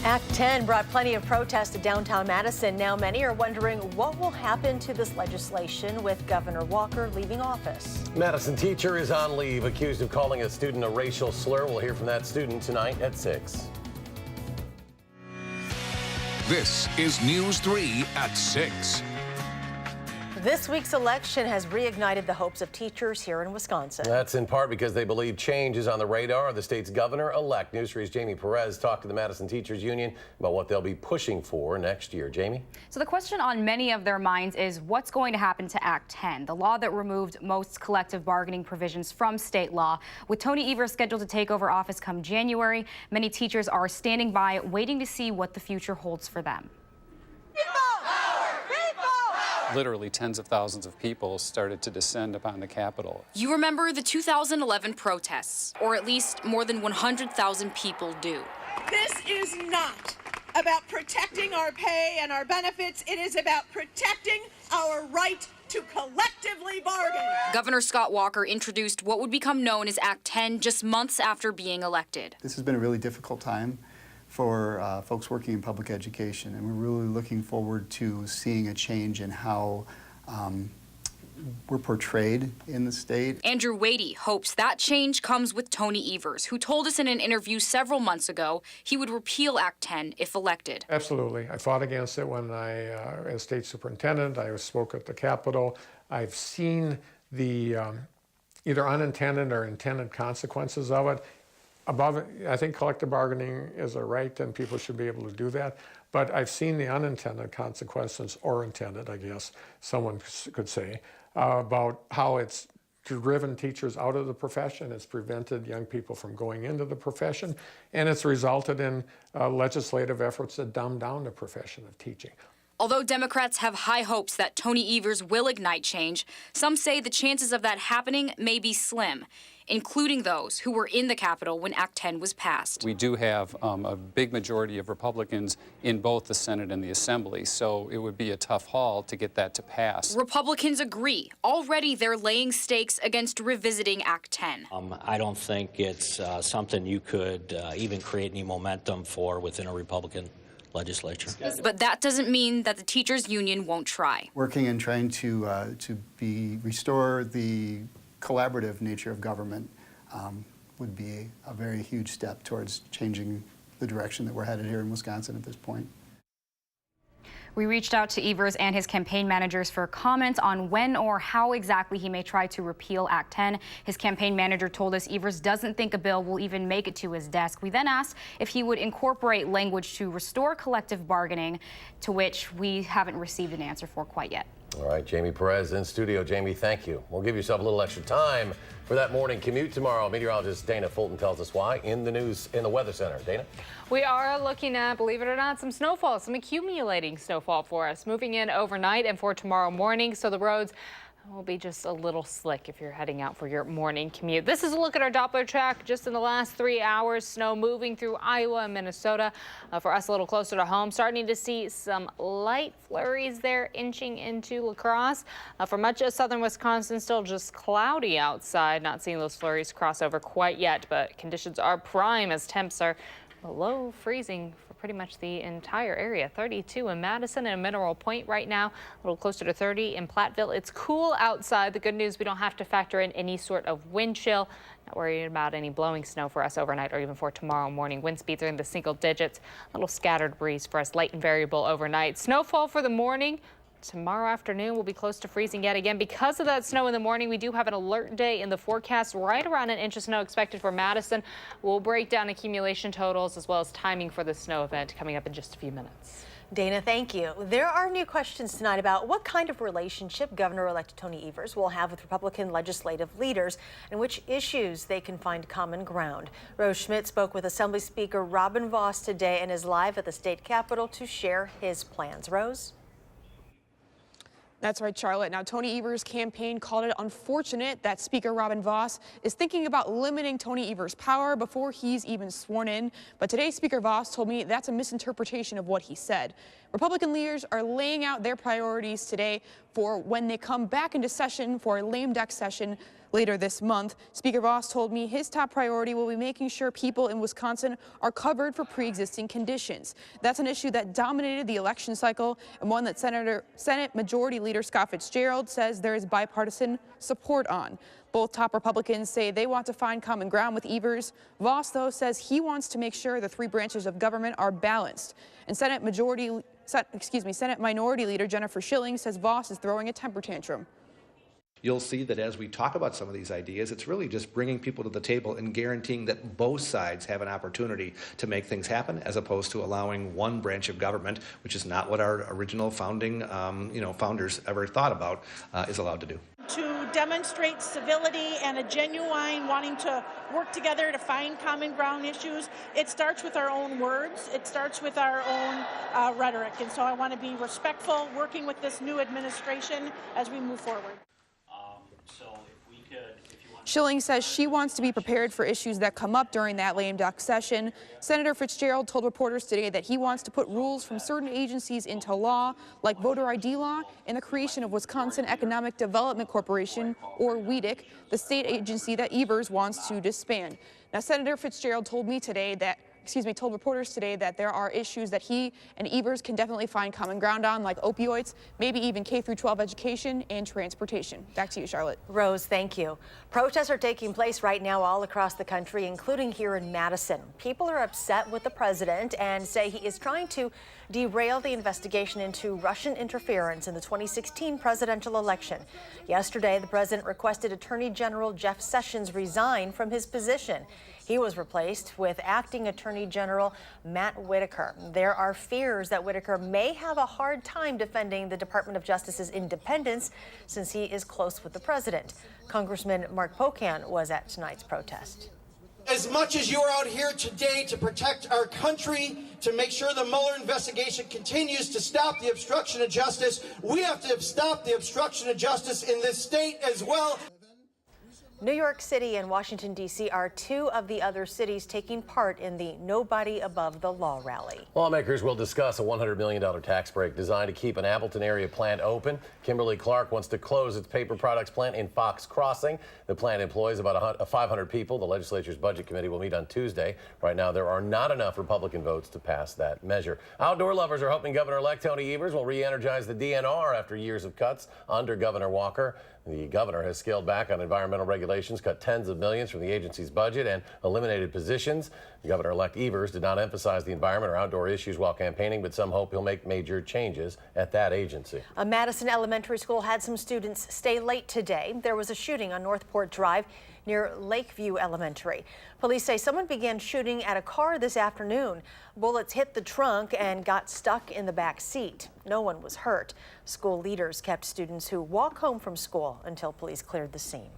Act 10 brought plenty of protests to downtown Madison. Now many are wondering what will happen to this legislation with Governor Walker leaving office. Madison teacher is on leave, accused of calling a student a racial slur. We'll hear from that student tonight at 6. This is News 3 at 6. This week's election has reignited the hopes of teachers here in Wisconsin. That's in part because they believe change is on the radar of the state's governor-elect. News 3's Jamie Perez talked to the Madison Teachers Union about what they'll be pushing for next year. Jamie? So the question on many of their minds is what's going to happen to Act 10, the law that removed most collective bargaining provisions from state law. With Tony Evers scheduled to take over office come January, many teachers are standing by, waiting to see what the future holds for them. Literally tens of thousands of people started to descend upon the Capitol. You remember the 2011 protests, or at least more than 100,000 people do. This is not about protecting our pay and our benefits. It is about protecting our right to collectively bargain. Governor Scott Walker introduced what would become known as Act 10 just months after being elected. This has been a really difficult time for folks working in public education, and we're really looking forward to seeing a change in how we're portrayed in the state. Andrew Wadey hopes that change comes with Tony Evers, who told us in an interview several months ago he would repeal Act 10 if elected. Absolutely. I fought against it when as state superintendent, I spoke at the Capitol. I've seen the either unintended or intended consequences of it. Above it, I think collective bargaining is a right and people should be able to do that. But I've seen the unintended consequences, or intended, I guess someone could say, about how it's driven teachers out of the profession, it's prevented young people from going into the profession, and it's resulted in legislative efforts that dumb down the profession of teaching. Although Democrats have high hopes that Tony Evers will ignite change, some say the chances of that happening may be slim, including those who were in the Capitol when Act 10 was passed. We do have a big majority of Republicans in both the Senate and the Assembly, so it would be a tough haul to get that to pass. Republicans agree. Already they're laying stakes against revisiting Act 10. I don't think it's something you could even create any momentum for within a Republican legislature. But that doesn't mean that the teachers union won't try. Working and trying to restore the collaborative nature of government would be a very huge step towards changing the direction that we're headed here in Wisconsin at this point. We reached out to Evers and his campaign managers for comments on when or how exactly he may try to repeal Act 10. His campaign manager told us Evers doesn't think a bill will even make it to his desk. We then asked if he would incorporate language to restore collective bargaining, to which we haven't received an answer for quite yet. All right, Jamie Perez in studio. Jamie, thank you. We'll give yourself a little extra time for that morning commute tomorrow. Meteorologist Dana Fulton tells us why in the Weather Center. Dana? We are looking at, believe it or not, some snowfall, some accumulating snowfall for us, moving in overnight and for tomorrow morning. So the roads will be just a little slick if you're heading out for your morning commute. This is a look at our Doppler track just in the last 3 hours. Snow moving through Iowa and Minnesota. For us, a little closer to home, starting to see some light flurries there inching into La Crosse. For much of southern Wisconsin, still just cloudy outside. Not seeing those flurries cross over quite yet, but conditions are prime as temps are below freezing for pretty much the entire area. 32 in Madison and Mineral Point right now, a little closer to 30 in Platteville. It's cool outside. The good news, we don't have to factor in any sort of wind chill. Not worried about any blowing snow for us overnight or even for tomorrow morning. Wind speeds are in the single digits. A little scattered breeze for us, light and variable overnight. Snowfall for the morning. Tomorrow afternoon will be close to freezing yet again. Because of that snow in the morning, we do have an alert day in the forecast. Right around an inch of snow expected for Madison. We'll break down accumulation totals as well as timing for the snow event coming up in just a few minutes. Dana, thank you. There are new questions tonight about what kind of relationship Governor-elect Tony Evers will have with Republican legislative leaders and which issues they can find common ground. Rose Schmidt spoke with Assembly Speaker Robin Vos today and is live at the state capitol to share his plans. Rose? That's right, Charlotte. Now, Tony Evers' campaign called it unfortunate that Speaker Robin Vos is thinking about limiting Tony Evers' power before he's even sworn in. But today, Speaker Vos told me that's a misinterpretation of what he said. Republican leaders are laying out their priorities today for when they come back into session for a lame duck session later this month. Speaker Voss told me his top priority will be making sure people in Wisconsin are covered for pre-existing conditions. That's an issue that dominated the election cycle and one that Senate Majority Leader Scott Fitzgerald says there is bipartisan support on. Both top Republicans say they want to find common ground with Evers. Voss, though, says he wants to make sure the three branches of government are balanced. And Senate Minority Leader Jennifer Schilling says Voss is throwing a temper tantrum. You'll see that as we talk about some of these ideas, it's really just bringing people to the table and guaranteeing that both sides have an opportunity to make things happen, as opposed to allowing one branch of government, which is not what our original founding, founders ever thought about, is allowed to do. To demonstrate civility and a genuine wanting to work together to find common ground issues, it starts with our own words. It starts with our own rhetoric. And so I want to be respectful working with this new administration as we move forward. Schilling says she wants to be prepared for issues that come up during that lame duck session. Senator Fitzgerald told reporters today that he wants to put rules from certain agencies into law, like voter ID law and the creation of Wisconsin Economic Development Corporation, or WISC, the state agency that Evers wants to disband. Now, Senator Fitzgerald told reporters today that there are issues that he and Evers can definitely find common ground on, like opioids, maybe even K-12 education and transportation. Back to you, Charlotte. Rose, thank you. Protests are taking place right now all across the country, including here in Madison. People are upset with the president and say he is trying to derail the investigation into Russian interference in the 2016 presidential election. Yesterday, the president requested Attorney General Jeff Sessions resign from his position. He was replaced with Acting Attorney General Matt Whitaker. There are fears that Whitaker may have a hard time defending the Department of Justice's independence since he is close with the president. Congressman Mark Pocan was at tonight's protest. As much as you're out here today to protect our country, to make sure the Mueller investigation continues to stop the obstruction of justice, we have to stop the obstruction of justice in this state as well. New York City and Washington, D.C. are two of the other cities taking part in the Nobody Above the Law rally. Lawmakers will discuss a $100 million tax break designed to keep an Appleton area plant open. Kimberly-Clark wants to close its paper products plant in Fox Crossing. The plant employs about 500 people. The legislature's budget committee will meet on Tuesday. Right now, there are not enough Republican votes to pass that measure. Outdoor lovers are hoping Governor-elect Tony Evers will re-energize the DNR after years of cuts under Governor Walker. The governor has scaled back on environmental regulations, cut tens of millions from the agency's budget, and eliminated positions. Governor-elect Evers did not emphasize the environment or outdoor issues while campaigning, but some hope he'll make major changes at that agency. A Madison elementary school had some students stay late today. There was a shooting on Northport Drive near Lakeview Elementary. Police say someone began shooting at a car this afternoon. Bullets hit the trunk and got stuck in the back seat. No one was hurt. School leaders kept students who walk home from school until police cleared the scene.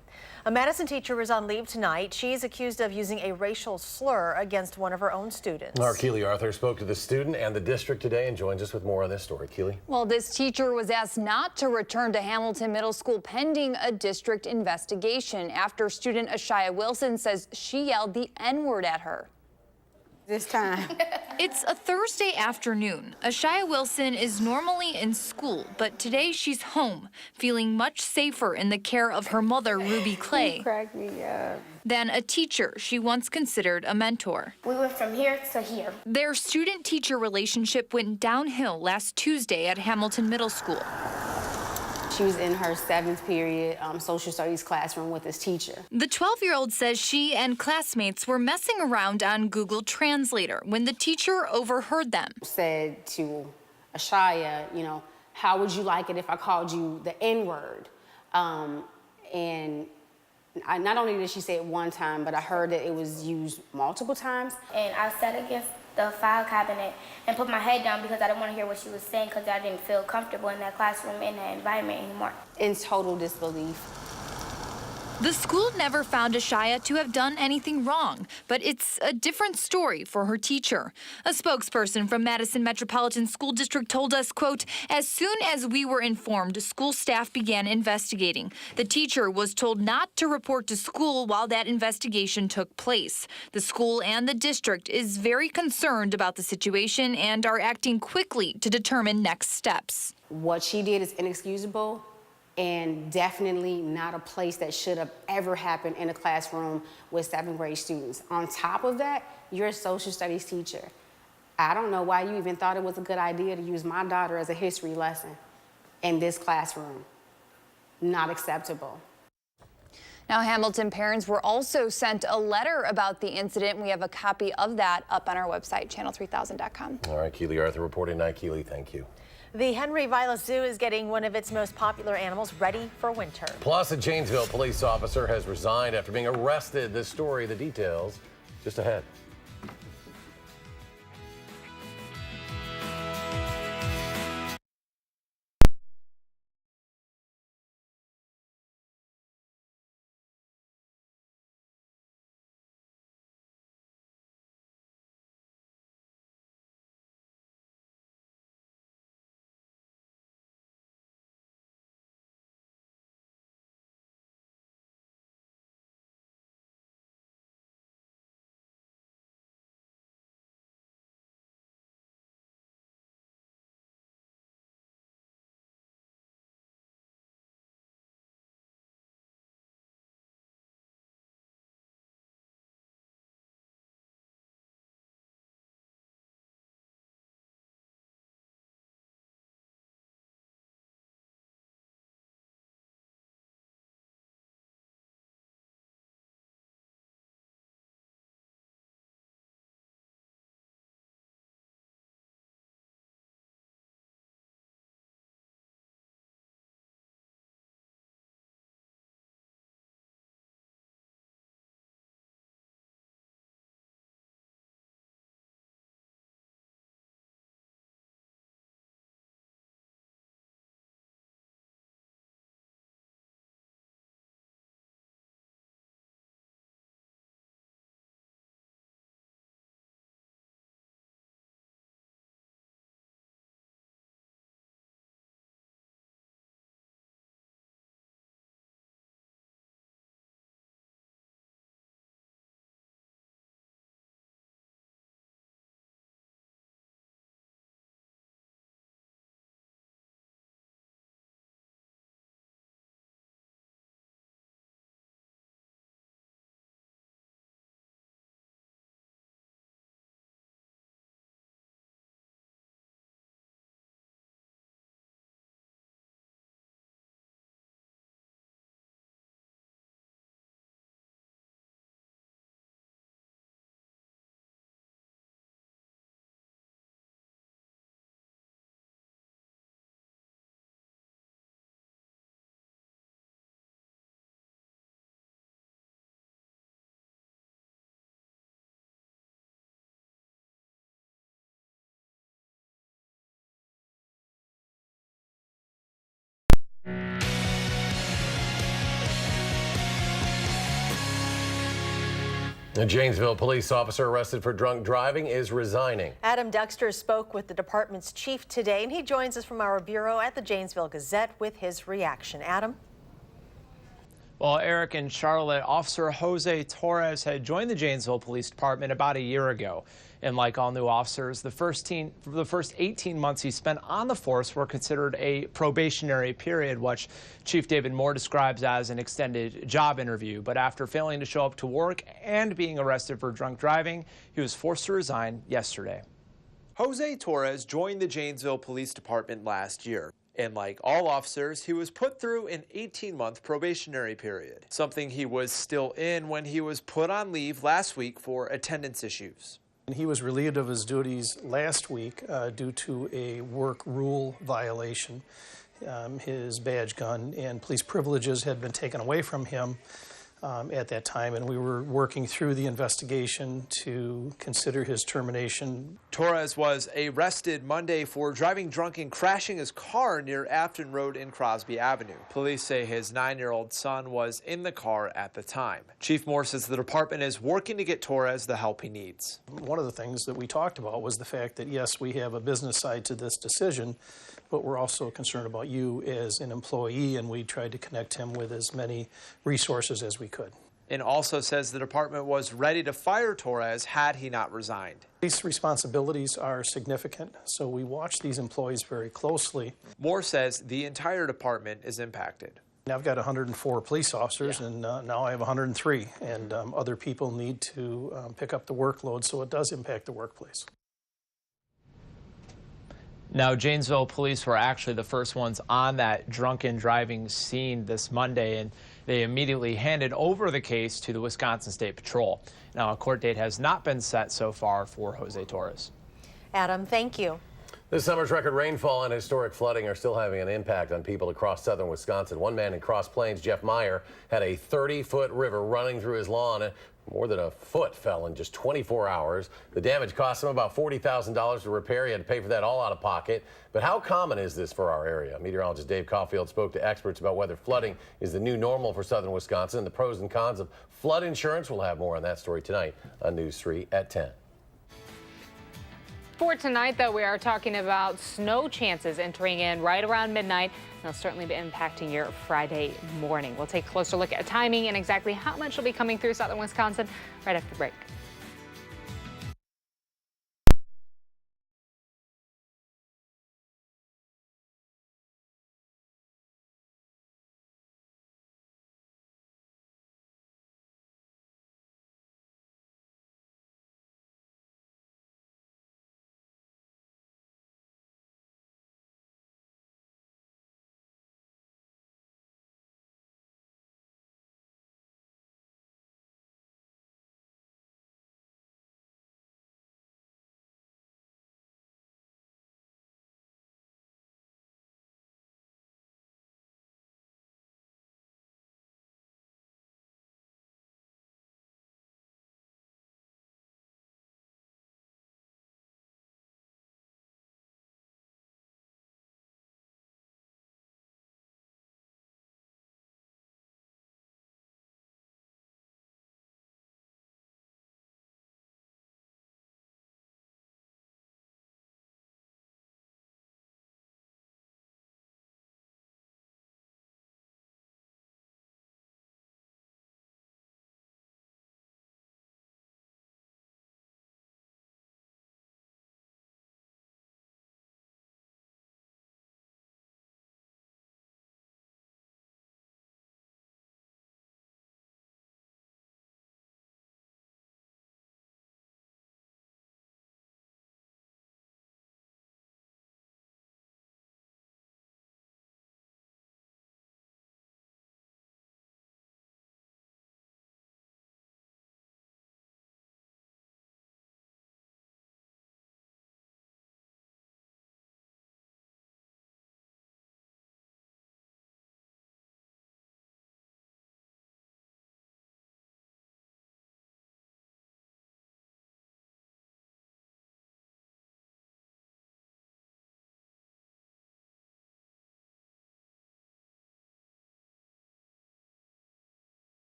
A Madison teacher is on leave tonight. She's accused of using a racial slur against one of her own students. Our Keely Arthur spoke to the student and the district today and joins us with more on this story. Keely. Well, this teacher was asked not to return to Hamilton Middle School pending a district investigation after student Ashaya Wilson says she yelled the N-word at her. This time. It's a Thursday afternoon. Ashaya Wilson is normally in school, but today she's home, feeling much safer in the care of her mother, Ruby Clay, Crack me up. than a teacher she once considered a mentor. We went from here to here. Their student-teacher relationship went downhill last Tuesday at Hamilton Middle School. She was in her 7th period social studies classroom with this teacher. The 12-year-old says she and classmates were messing around on Google Translator when the teacher overheard them. Said to Ashaya, you know, how would you like it if I called you the N-word? And not only did she say it one time, but I heard that it was used multiple times. And I sat against the file cabinet and put my head down because I didn't want to hear what she was saying because I didn't feel comfortable in that classroom, in that environment anymore. In total disbelief. The school never found Ashaya to have done anything wrong, but it's a different story for her teacher. A spokesperson from Madison Metropolitan School District told us, quote, as soon as we were informed, school staff began investigating. The teacher was told not to report to school while that investigation took place. The school and the district is very concerned about the situation and are acting quickly to determine next steps. What she did is inexcusable. and definitely not a place that should have ever happened in a classroom with 7th grade students. On top of that, you're a social studies teacher. I don't know why you even thought it was a good idea to use my daughter as a history lesson in this classroom. Not acceptable. Now, Hamilton parents were also sent a letter about the incident. We have a copy of that up on our website, channel3000.com. All right, Keely Arthur reporting tonight. Keely, thank you. The Henry Vilas Zoo is getting one of its most popular animals ready for winter. Plus, a Janesville police officer has resigned after being arrested. This story, the details, just ahead. A Janesville police officer arrested for drunk driving is resigning. Adam Dexter spoke with the department's chief today, and he joins us from our bureau at the Janesville Gazette with his reaction. Adam? Well, Eric and Charlotte, Officer Jose Torres had joined the Janesville Police Department about a year ago. And like all new officers, the first 18 months he spent on the force were considered a probationary period, which Chief David Moore describes as an extended job interview. But after failing to show up to work and being arrested for drunk driving, he was forced to resign yesterday. Jose Torres joined the Janesville Police Department last year. And like all officers, he was put through an 18-month probationary period, something he was still in when he was put on leave last week for attendance issues. He was relieved of his duties last week due to a work rule violation. His badge gun and police privileges had been taken away from him at that time, and we were working through the investigation to consider his termination. Torres was arrested Monday for driving drunk and crashing his car near Afton Road and Crosby Avenue. Police say his 9-year-old son was in the car at the time. Chief Moore says the department is working to get Torres the help he needs. One of the things that we talked about was the fact that, yes, we have a business side to this decision, but we're also concerned about you as an employee, and we tried to connect him with as many resources as we could. and also says the department was ready to fire Torres had he not resigned. These responsibilities are significant, so we watch these employees very closely. Moore says the entire department is impacted. I've got 104 police officers, and now I have 103, and other people need to pick up the workload, so it does impact the workplace. Now, Janesville police were actually the first ones on that drunken driving scene this Monday, and they immediately handed over the case to the Wisconsin State Patrol. Now, a court date has not been set so far for Jose Torres. Adam, thank you. This summer's record rainfall and historic flooding are still having an impact on people across southern Wisconsin. One man in Cross Plains, Jeff Meyer, had a 30-foot river running through his lawn, and more than a foot fell in just 24 hours. The damage cost him about $40,000 to repair. He had to pay for that all out of pocket. But how common is this for our area? Meteorologist Dave Caulfield spoke to experts about whether flooding is the new normal for southern Wisconsin and the pros and cons of flood insurance. We'll have more on that story tonight on News 3 at 10. For tonight, though, we are talking about snow chances entering in right around midnight. They'll certainly be impacting your Friday morning. We'll take a closer look at timing and exactly how much will be coming through southern Wisconsin right after the break.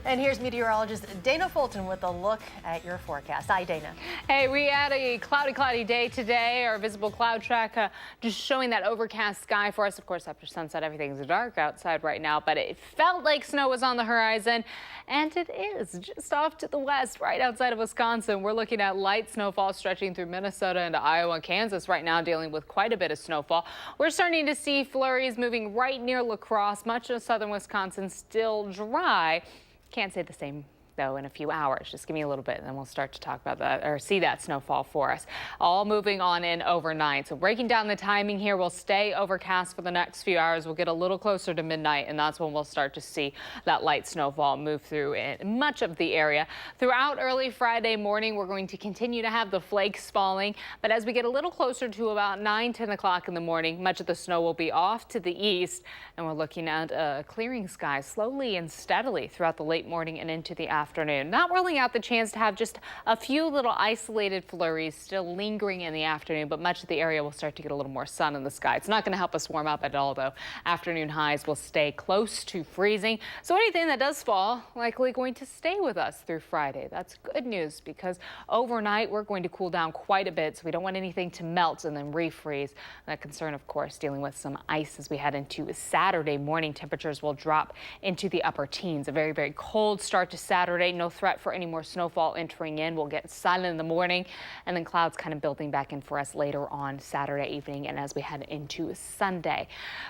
And here's meteorologist Dana Fulton with a look at your forecast. Hi, Dana. Hey, we had a cloudy day today. Our visible cloud track just showing that overcast sky for us. Of course, after sunset, everything's dark outside right now, but it felt like snow was on the horizon, and it is just off to the west, right outside of Wisconsin. We're looking at light snowfall stretching through Minnesota into Iowa and Kansas right now, dealing with quite a bit of snowfall. We're starting to see flurries moving right near La Crosse. Much of southern Wisconsin still dry. Can't say the same, though, in a few hours. Just give me a little bit, and then we'll start to talk about that or see that snowfall for us. All moving on in overnight. So breaking down the timing here, we'll stay overcast for the next few hours. We'll get a little closer to midnight, and that's when we'll start to see that light snowfall move through in much of the area. Throughout early Friday morning, we're going to continue to have the flakes falling, but as we get a little closer to about 9-10 o'clock in the morning, much of the snow will be off to the east, and we're looking at a clearing sky slowly and steadily throughout the late morning and into the afternoon. afternoon. Not ruling out the chance to have just a few little isolated flurries still lingering in the afternoon, but much of the area will start to get a little more sun in the sky. It's not going to help us warm up at all, though. Afternoon highs will stay close to freezing. So anything that does fall likely going to stay with us through Friday. That's good news because overnight we're going to cool down quite a bit, so we don't want anything to melt and then refreeze. That concern, of course, dealing with some ice as we head into Saturday morning. Temperatures will drop into the upper teens. A very, very cold start to Saturday. No threat for any more snowfall entering in. We'll get sun in the morning and then clouds kind of building back in for us later on Saturday evening and as we head into Sunday.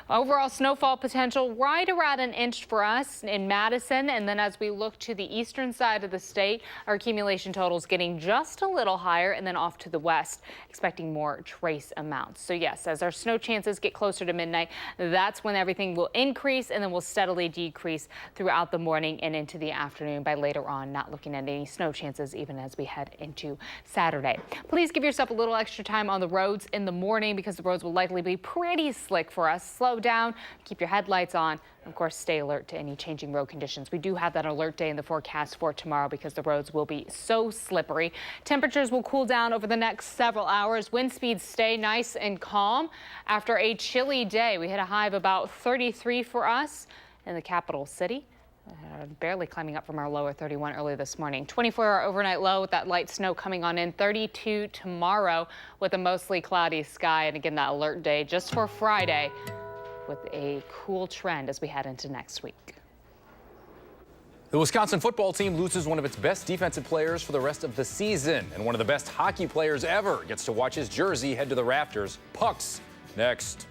Overall snowfall potential right around an inch for us in Madison. And then as we look to the eastern side of the state, our accumulation totals getting just a little higher, and then off to the west, expecting more trace amounts. So yes, as our snow chances get closer to midnight, that's when everything will increase and then will steadily decrease throughout the morning and into the afternoon. By later on, not looking at any snow chances even as we head into Saturday. Please give yourself a little extra time on the roads in the morning because the roads will likely be pretty slick for us. Slow down, keep your headlights on. Of course, stay alert to any changing road conditions. We do have that alert day in the forecast for tomorrow because the roads will be so slippery. Temperatures will cool down over the next several hours. Wind speeds stay nice and calm. After a chilly day, we hit a high of about 33 for us in the capital city. Barely climbing up from our low of 31 early this morning. 24-hour overnight low with that light snow coming on in. 32 tomorrow with a mostly cloudy sky. And again, that alert day just for Friday with a cool trend as we head into next week. The Wisconsin football team loses one of its best defensive players for the rest of the season. And one of the best hockey players ever gets to watch his jersey head to the rafters. Pucks next.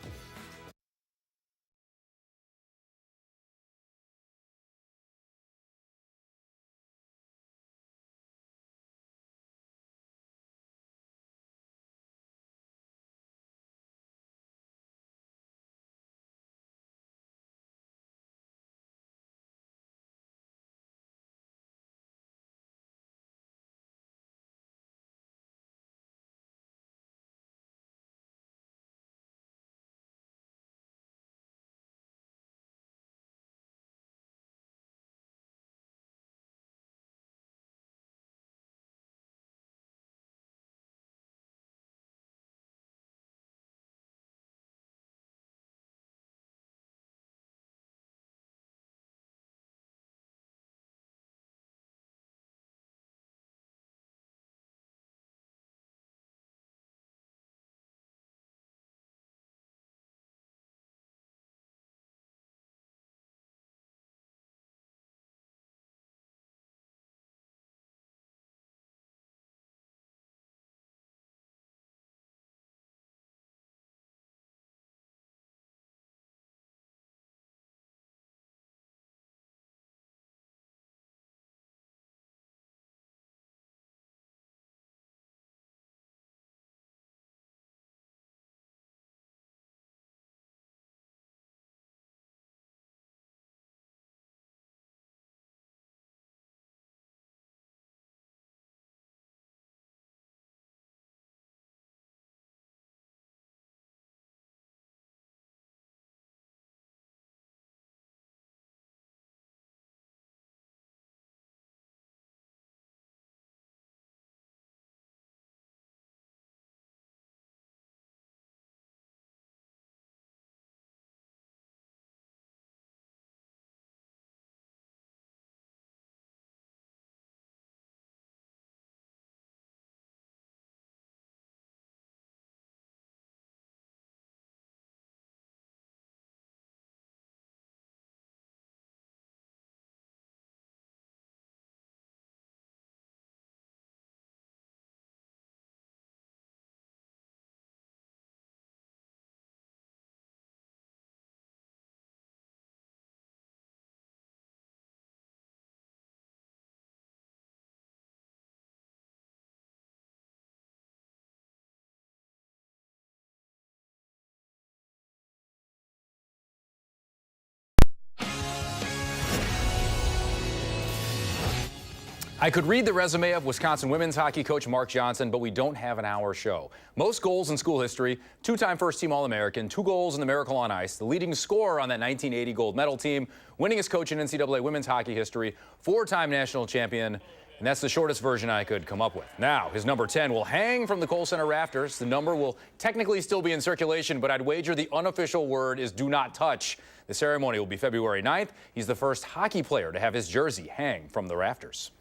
I could read the resume of Wisconsin women's hockey coach Mark Johnson, but we don't have an hour show. Most goals in school history, 2-time first-team All-American, 2 goals in the Miracle on Ice, the leading scorer on that 1980 gold medal team, winningest coach in NCAA women's hockey history, 4-time national champion, and that's the shortest version I could come up with. Now, his number 10 will hang from the Kohl Center rafters. The number will technically still be in circulation, but I'd wager the unofficial word is do not touch. The ceremony will be February 9th. He's the first hockey player to have his jersey hang from the rafters.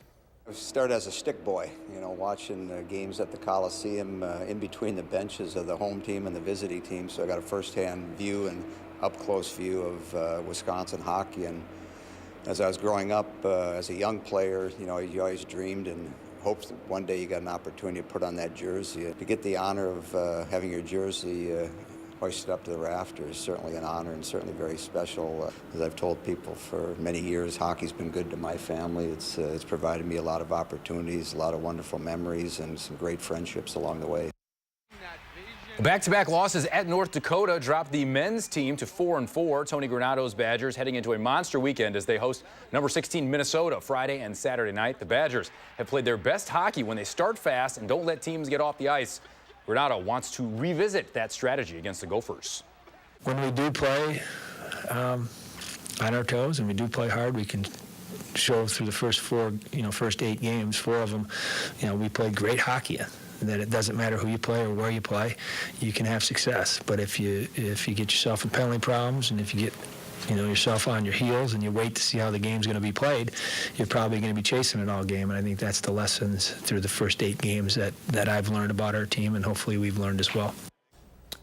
I started as a stick boy, watching games at the Coliseum in between the benches of the home team and the visiting team. So I got a first-hand view and up-close view of Wisconsin hockey. And as I was growing up as a young player, you always dreamed and hoped that one day you got an opportunity to put on that jersey. To get the honor of having your jersey hoisted up to the rafters is certainly an honor and certainly very special. As I've told people for many years, hockey's been good to my family. It's provided me a lot of opportunities, a lot of wonderful memories, and some great friendships along the way. Back-to-back losses at North Dakota dropped the men's team to 4-4. Tony Granado's Badgers heading into a monster weekend as they host number 16 Minnesota Friday and Saturday night. The Badgers have played their best hockey when they start fast and don't let teams get off the ice. Granado wants to revisit that strategy against the Gophers. When we do play on our toes and we do play hard, we can show through the first 8 games, 4 of them, we played great hockey. That it doesn't matter who you play or where you play, you can have success. But if you get yourself in penalty problems and if you get yourself on your heels and you wait to see how the game's going to be played, you're probably going to be chasing it all game. And I think that's the lessons through the first 8 games that I've learned about our team, and hopefully we've learned as well.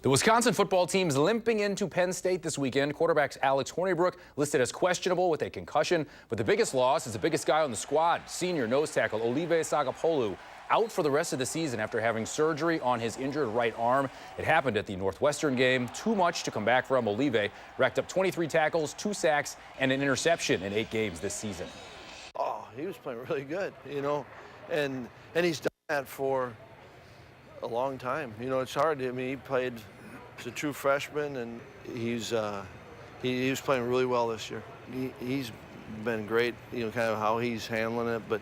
The Wisconsin football team's limping into Penn State this weekend. Quarterback Alex Hornibrook listed as questionable with a concussion, but the biggest loss is the biggest guy on the squad, senior nose tackle Olive Sagapolu, out for the rest of the season after having surgery on his injured right arm. It happened at the Northwestern game. Too much to come back from. Olive racked up 23 tackles, 2 sacks, and an interception in 8 games this season. Oh, he was playing really good, and he's done that for a long time. It's hard. I mean, he played as a true freshman, and he was playing really well this year. He's been great, kind of how he's handling it, but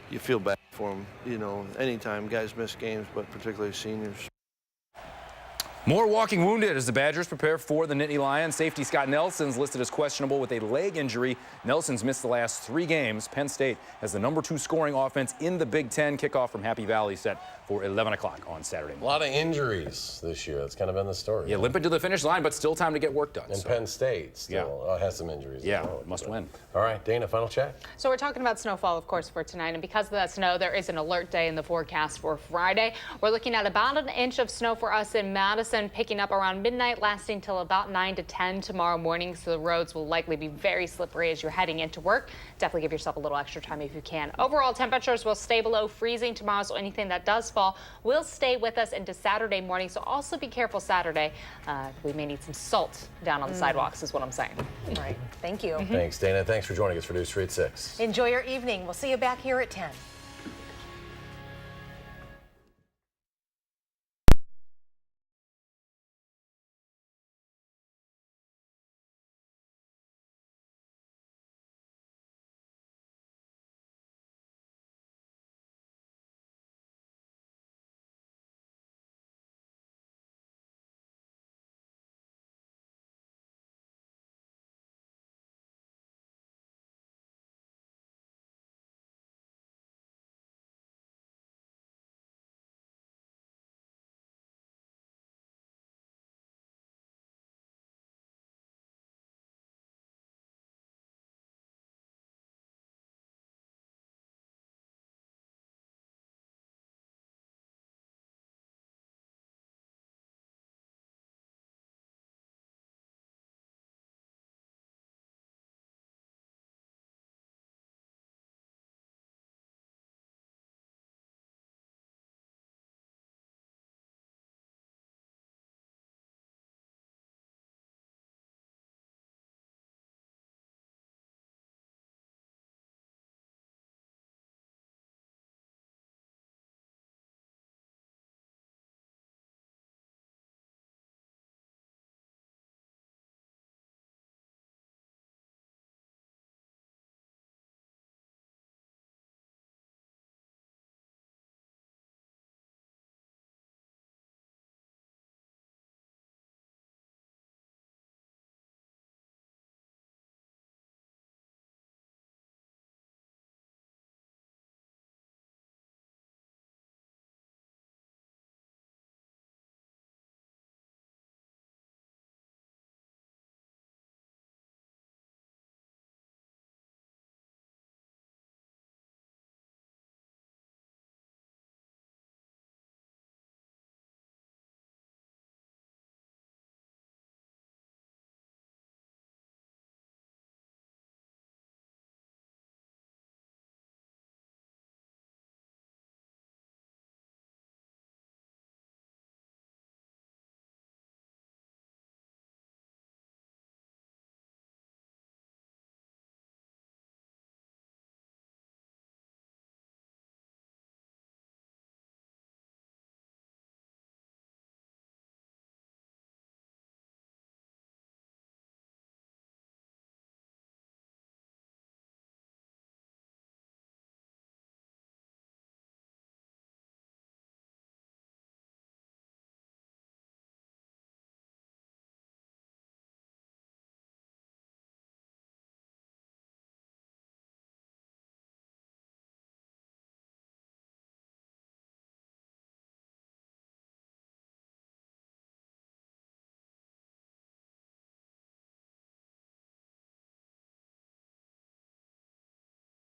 you feel bad for him, anytime guys miss games, but particularly seniors. More walking wounded as the Badgers prepare for the Nittany Lions. Safety Scott Nelson's listed as questionable with a leg injury. Nelson's missed the last 3 games. Penn State has the number 2 scoring offense in the Big Ten. Kickoff from Happy Valley set for 11 o'clock on Saturday morning. A lot of injuries this year. That's kind of been the story. Yeah, limping to the finish line, but still time to get work done. And so. Penn State still has some injuries. Yeah, must win. All right, Dana, final check. So we're talking about snowfall, of course, for tonight. And because of that snow, there is an alert day in the forecast for Friday. We're looking at about 1 inch of snow for us in Madison, picking up around midnight, lasting till about 9 to 10 tomorrow morning. So the roads will likely be very slippery as you're heading into work. Definitely give yourself a little extra time if you can. Overall temperatures will stay below freezing tomorrow, so anything that does fall will stay with us into Saturday morning. So also be careful Saturday. We may need some salt down on the sidewalks is what I'm saying. All right. Thank you. Thanks, Dana. Thanks for joining us for News 3 at 6. Enjoy your evening. We'll see you back here at 10.